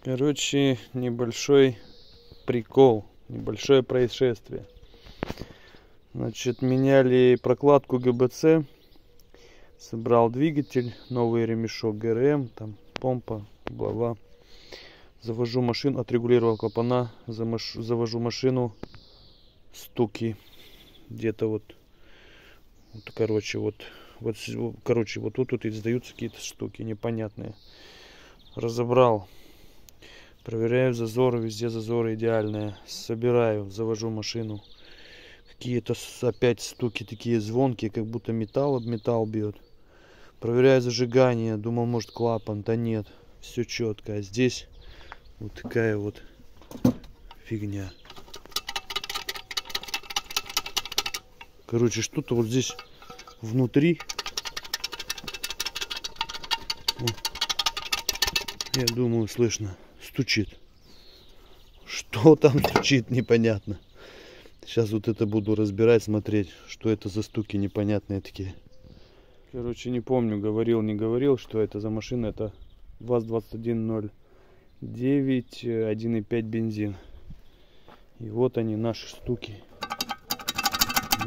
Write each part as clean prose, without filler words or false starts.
Короче, небольшой прикол, небольшое происшествие. Значит, меняли прокладку ГБЦ, собрал двигатель, новый ремешок ГРМ, там помпа, бла-бла. Завожу машину, отрегулировал клапана, завожу машину, стуки где-то вот короче, вот тут издаются какие-то штуки непонятные. Разобрал. Проверяю зазоры, везде зазоры идеальные. Собираю, завожу машину. Какие-то опять стуки такие звонкие, как будто металл об металл бьет. Проверяю зажигание, думал, может, клапан, да нет. Все четко. А здесь вот такая вот фигня. Короче, что-то вот здесь внутри. Я думаю, слышно. Стучит. Что там стучит, непонятно. Сейчас вот это буду разбирать, смотреть, что это за стуки непонятные такие. Короче, не помню, говорил, не говорил, что это за машина. Это ВАЗ-2109, 1.5 бензин. И вот они, наши стуки.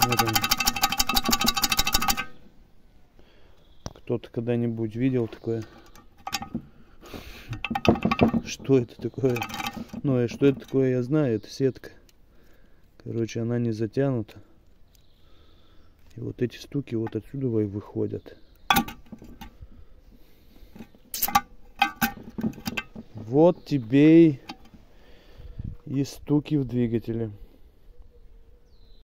Вот они. Кто-то когда-нибудь видел такое? Что это такое? Ну, что это такое, я знаю, это сетка. Короче, она не затянута. И вот эти стуки вот отсюда и выходят. Вот тебе и стуки в двигателе.